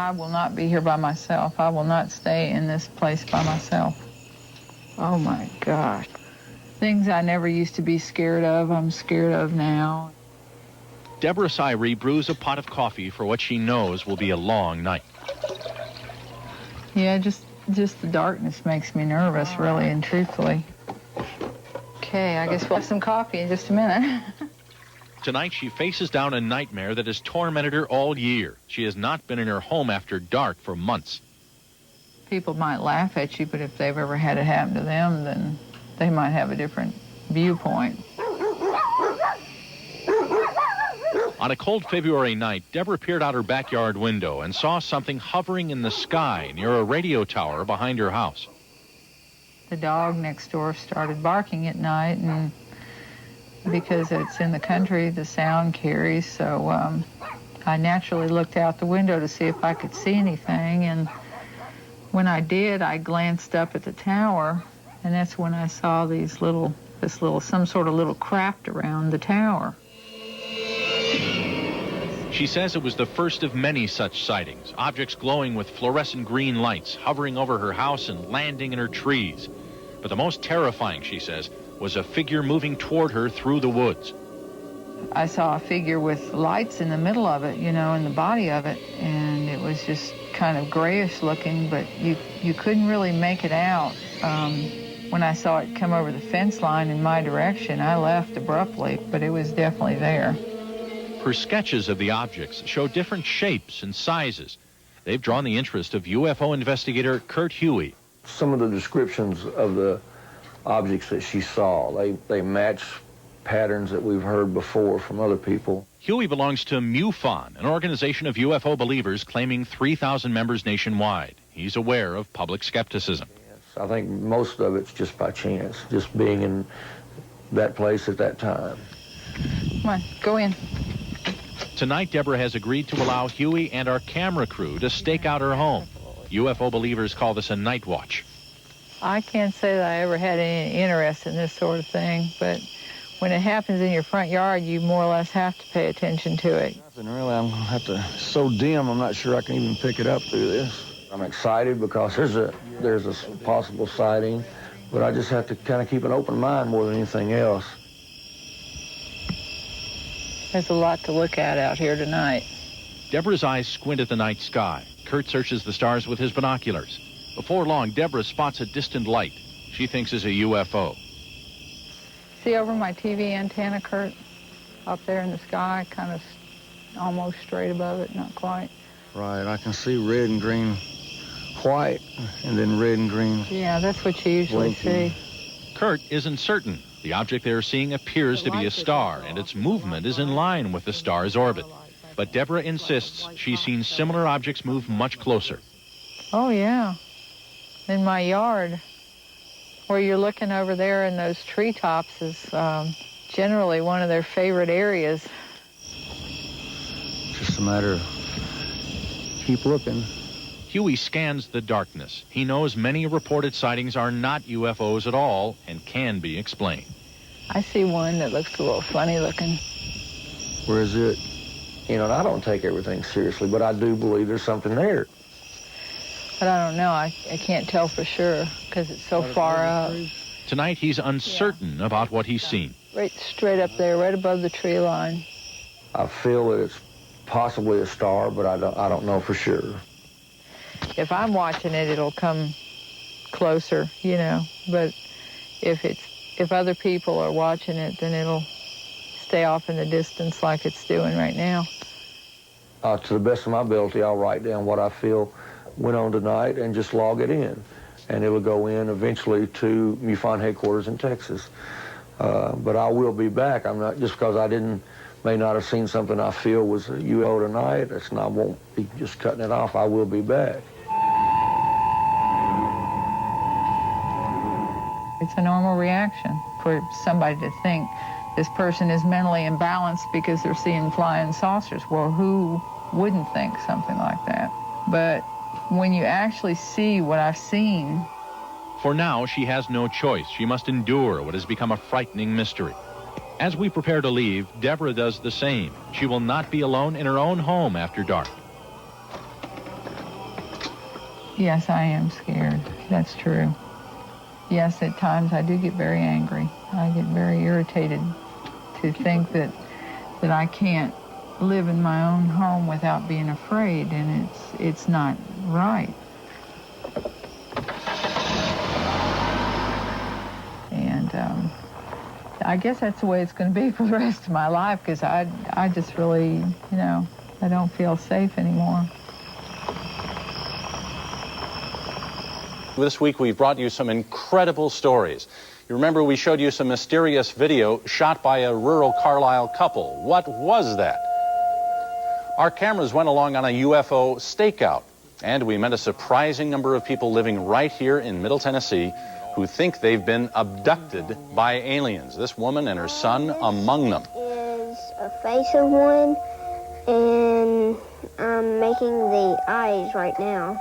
I will not be here by myself. I will not stay in this place by myself. Oh my gosh. Things I never used to be scared of, I'm scared of now. Deborah Siree brews a pot of coffee for what she knows will be a long night. Yeah, just the darkness makes me nervous, really and truthfully. Okay, I guess we'll have some coffee in just a minute. Tonight, she faces down a nightmare that has tormented her all year. She has not been in her home after dark for months. People might laugh at you, but if they've ever had it happen to them, then they might have a different viewpoint. On a cold February night, Deborah peered out her backyard window and saw something hovering in the sky near a radio tower behind her house. The dog next door started barking at night, and because it's in the country, the sound carries, so I naturally looked out the window to see if I could see anything, and when I did, I glanced up at the tower, and that's when I saw some sort of little craft around the tower. She says it was the first of many such sightings, objects glowing with fluorescent green lights, hovering over her house and landing in her trees. But the most terrifying, she says, was a figure moving toward her through the woods. I saw a figure with lights in the middle of it, in the body of it, and it was just kind of grayish looking, but you couldn't really make it out. When I saw it come over the fence line in my direction, I left abruptly, but it was definitely there. Her sketches of the objects show different shapes and sizes. They've drawn the interest of UFO investigator Kurt Huey. Some of the descriptions of the objects that she saw, they match patterns that we've heard before from other people. Huey belongs to MUFON, an organization of UFO believers claiming 3,000 members nationwide. He's aware of public skepticism. Yes, I think most of it's just by chance, just being in that place at that time. Come on, go in. Tonight, Deborah has agreed to allow Huey and our camera crew to stake out her home. UFO believers call this a night watch. I can't say that I ever had any interest in this sort of thing, but when it happens in your front yard, you more or less have to pay attention to it. Nothing really. I'm going to have to, it's so dim, I'm not sure I can even pick it up through this. I'm excited because there's a possible sighting, but I just have to kind of keep an open mind more than anything else. There's a lot to look at out here tonight. Deborah's eyes squint at the night sky. Kurt searches the stars with his binoculars. Before long, Deborah spots a distant light she thinks is a UFO. See over my TV antenna, Kurt? Up there in the sky, kind of almost straight above it, not quite. Right, I can see red and green, white, and then red and green. Yeah, that's what you usually see. Kurt isn't certain. The object they are seeing appears to be a star, and its movement is in line with the star's orbit. But Deborah insists she's seen similar objects move much closer. Oh, yeah. In my yard, where you're looking over there in those treetops is generally one of their favorite areas. Just a matter of keep looking. Huey scans the darkness. He knows many reported sightings are not UFOs at all and can be explained. I see one that looks a little funny looking. Where is it? And I don't take everything seriously, but I do believe there's something there. But I don't know. I can't tell for sure because it's so far up. Tonight, he's uncertain about what he's seen. Right straight up there, right above the tree line. I feel that it's possibly a star, but I don't know for sure. If I'm watching it, it'll come closer, But if other people are watching it, then it'll stay off in the distance like it's doing right now. To the best of my ability, I'll write down what I feel went on tonight and just log it in. And it will go in eventually to MUFON headquarters in Texas. But I will be back. I'm not, just because I may not have seen something I feel was a UFO tonight, I won't be just cutting it off. I will be back. It's a normal reaction for somebody to think this person is mentally imbalanced because they're seeing flying saucers. Well, who wouldn't think something like that? But when you actually see what I've seen... For now, she has no choice. She must endure what has become a frightening mystery. As we prepare to leave, Deborah does the same. She will not be alone in her own home after dark. Yes, I am scared. That's true. Yes, at times I do get very angry. I get very irritated to think that I can't live in my own home without being afraid, and it's not right. And I guess that's the way it's going to be for the rest of my life, because I just really, I don't feel safe anymore. This week we've brought you some incredible stories. You remember we showed you some mysterious video shot by a rural Carlisle couple. What was that? Our cameras went along on a UFO stakeout, and we met a surprising number of people living right here in Middle Tennessee who think they've been abducted by aliens. This woman and her son among them. Is a face of one, and I'm making the eyes right now.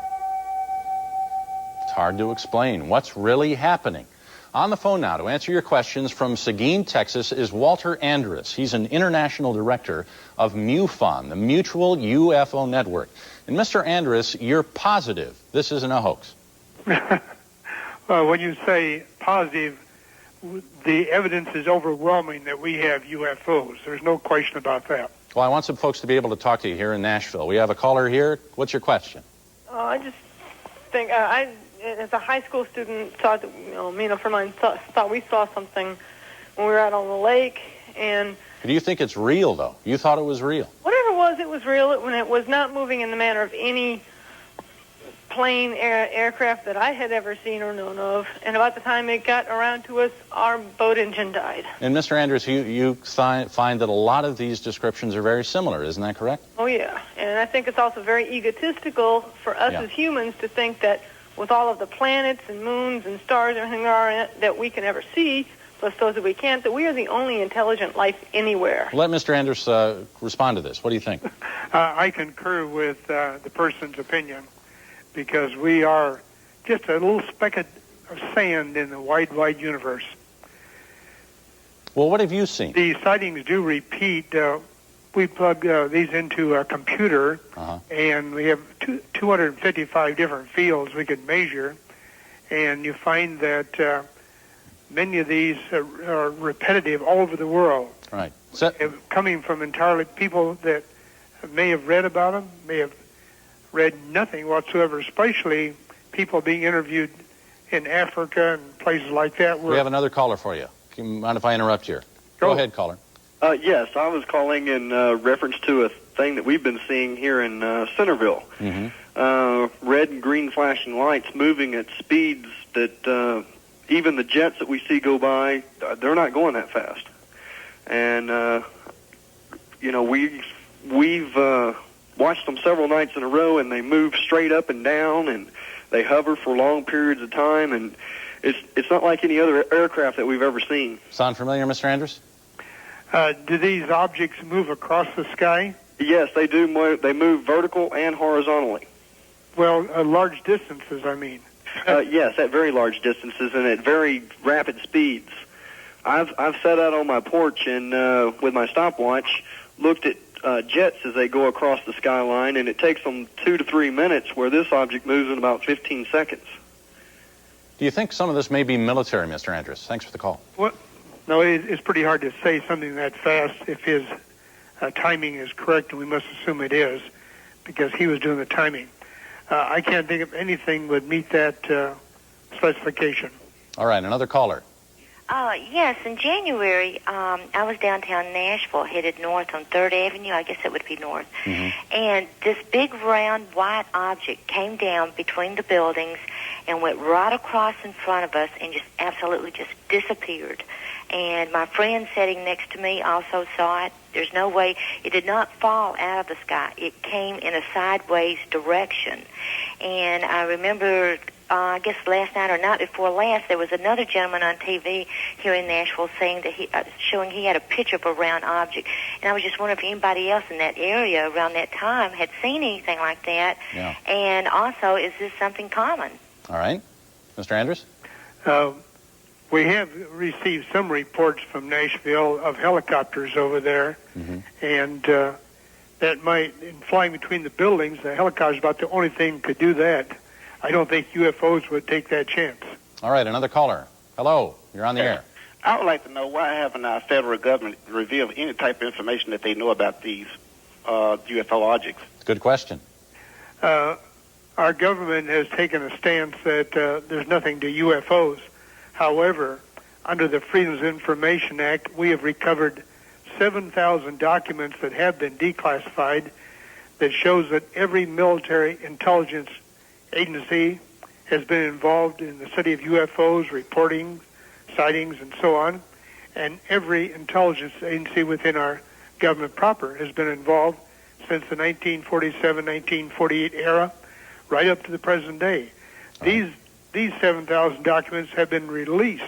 It's hard to explain what's really happening. On the phone now to answer your questions from Seguin, Texas, is Walter Andrus. He's an international director of MUFON, the Mutual UFO Network. And Mr. Andrus, you're positive this isn't a hoax. When you say positive, the evidence is overwhelming that we have UFOs. There's no question about that. Well, I want some folks to be able to talk to you here in Nashville. We have a caller here. What's your question? I just think as a high school student, thought that, me and a friend of mine thought we saw something when we were out on the lake. And do you think it's real, though? You thought it was real? Whatever it was real when it was not moving in the manner of any plane aircraft that I had ever seen or known of. And about the time it got around to us, our boat engine died. And Mr. Andrus, you find that a lot of these descriptions are very similar. Isn't that correct? Oh, yeah. And I think it's also very egotistical for us as humans to think that with all of the planets and moons and stars and everything that we can ever see, plus those that we can't, that we are the only intelligent life anywhere. Let Mr. Andrus respond to this. What do you think? I concur with the person's opinion, because we are just a little speck of sand in the wide, wide universe. Well, what have you seen? The sightings do repeat. We plug these into a computer, and we have 255 different fields we can measure, and you find that many of these are repetitive all over the world. Right. Coming from entirely people that may have read about them, may have read nothing whatsoever, especially people being interviewed in Africa and places like that. We have another caller for you. Do you mind if I interrupt here? Go ahead, caller. Yes, I was calling in reference to a thing that we've been seeing here in Centerville. Red and green flashing lights moving at speeds that even the jets that we see go by, they're not going that fast. And, we've watched them several nights in a row, and they move straight up and down, and they hover for long periods of time, and it's not like any other aircraft that we've ever seen. Sound familiar, Mr. Andrus? Do these objects move across the sky? Yes, they do. They move vertical and horizontally. Well, large distances, I mean. Yes, at very large distances and at very rapid speeds. I've sat out on my porch and with my stopwatch looked at jets as they go across the skyline, and it takes them 2 to 3 minutes, where this object moves in about 15 seconds. Do you think some of this may be military, Mr. Andrus? Thanks for the call. Well, no, it's pretty hard to say something that fast if his timing is correct, and we must assume it is, because he was doing the timing. I can't think of anything would meet that specification. All right, another caller. Yes, in January, I was downtown Nashville, headed north on 3rd Avenue. I guess it would be north. And this big round white object came down between the buildings and went right across in front of us and just absolutely just disappeared. And my friend sitting next to me also saw it. There's no way. It did not fall out of the sky. It came in a sideways direction. And I remember, I guess last night or night before last, there was another gentleman on TV here in Nashville saying that showing he had a picture of a round object. And I was just wondering if anybody else in that area around that time had seen anything like that. Yeah. And also, is this something common? All right. Mr. Andrus? We have received some reports from Nashville of helicopters over there, and that might, in flying between the buildings, the helicopter is about the only thing could do that. I don't think UFOs would take that chance. All right, another caller. Hello, you're on the air. I would like to know why haven't our federal government revealed any type of information that they know about these UFO objects? Good question. Our government has taken a stance that there's nothing to UFOs. However, under the Freedom of Information Act, we have recovered 7,000 documents that have been declassified that shows that every military intelligence agency has been involved in the study of UFOs, reporting, sightings, and so on. And every intelligence agency within our government proper has been involved since the 1947-1948 era, right up to the present day. These 7,000 documents have been released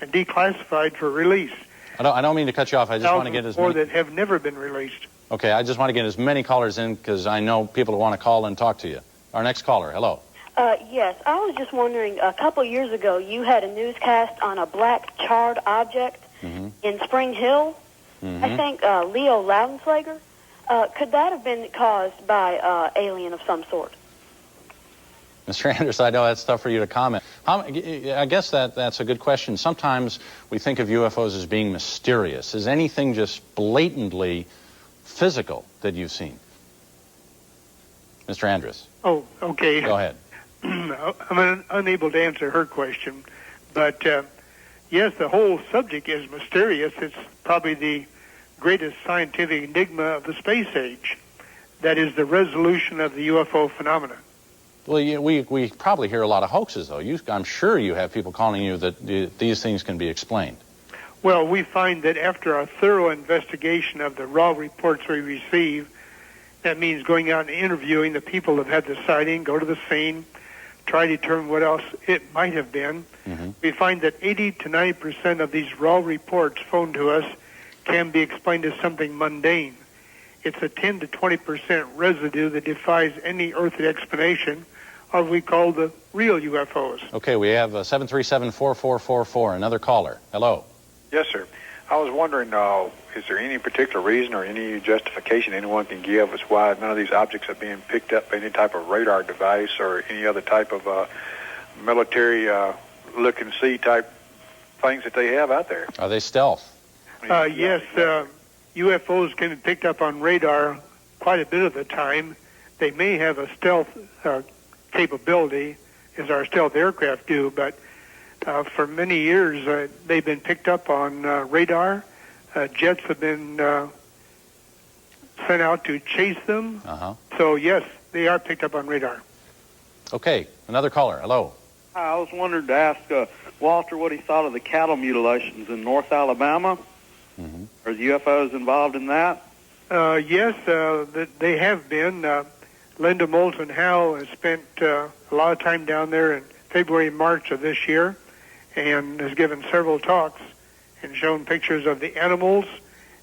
and declassified for release. I don't mean to cut you off. I just want to get as many that have never been released. Okay, I just want to get as many callers in because I know people want to call and talk to you. Our next caller, hello. Yes, I was just wondering, a couple of years ago, you had a newscast on a black charred object in Spring Hill. I think Leo Loudenslager. Could that have been caused by alien of some sort? Mr. Andrus, I know that's tough for you to comment. I guess that's a good question. Sometimes we think of UFOs as being mysterious. Is anything just blatantly physical that you've seen? Mr. Andrus. Oh, okay. Go ahead. I'm unable to answer her question, but yes, the whole subject is mysterious. It's probably the greatest scientific enigma of the space age. That is the resolution of the UFO phenomenon. Well, we probably hear a lot of hoaxes, though. I'm sure you have people calling you that these things can be explained. Well, we find that after a thorough investigation of the raw reports we receive, that means going out and interviewing the people that had the sighting, go to the scene, try to determine what else it might have been. We find that 80 to 90% of these raw reports phoned to us can be explained as something mundane. It's a 10 to 20% residue that defies any earthly explanation, or we call the real UFOs. Okay, we have 737-4444, another caller. Hello. Yes, sir. I was wondering, is there any particular reason or any justification anyone can give as why none of these objects are being picked up by any type of radar device or any other type of military look-and-see type things that they have out there? Are they stealth? Yes, UFOs can be picked up on radar quite a bit of the time. They may have a stealth capability, as our stealth aircraft do, but for many years they've been picked up on radar. Jets have been sent out to chase them. So, yes, they are picked up on radar. Okay, another caller. Hello. Hi, I was wondering to ask Walter what he thought of the cattle mutilations in North Alabama. Are the UFOs involved in that? Yes, they have been. Linda Moulton Howe has spent a lot of time down there in February and March of this year and has given several talks and shown pictures of the animals,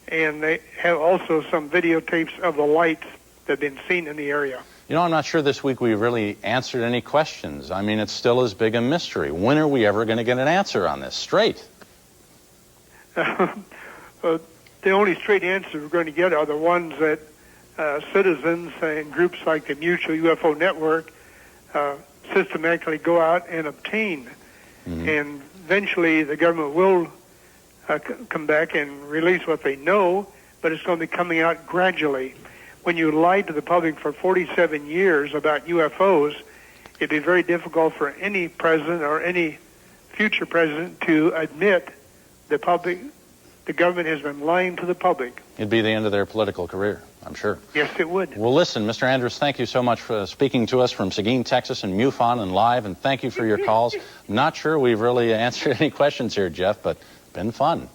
and they have also some videotapes of the lights that have been seen in the area. You know, I'm not sure this week we really answered any questions. I mean, it's still as big a mystery. When are we ever going to get an answer on this straight? The only straight answers we're going to get are the ones that citizens and groups like the Mutual UFO Network systematically go out and obtain. And eventually the government will come back and release what they know, but it's going to be coming out gradually. When you lied to the public for 47 years about UFOs, it'd be very difficult for any president or any future president to admit the government has been lying to the public. It'd be the end of their political career, I'm sure. Yes, it would. Well, listen, Mr. Andrus, thank you so much for speaking to us from Seguin, Texas, and MUFON and live, and thank you for your calls. I'm not sure we've really answered any questions here, Jeff, but been fun.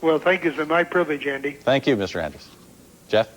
Well, thank you. It's been my privilege, Andy. Thank you, Mr. Andrus. Jeff?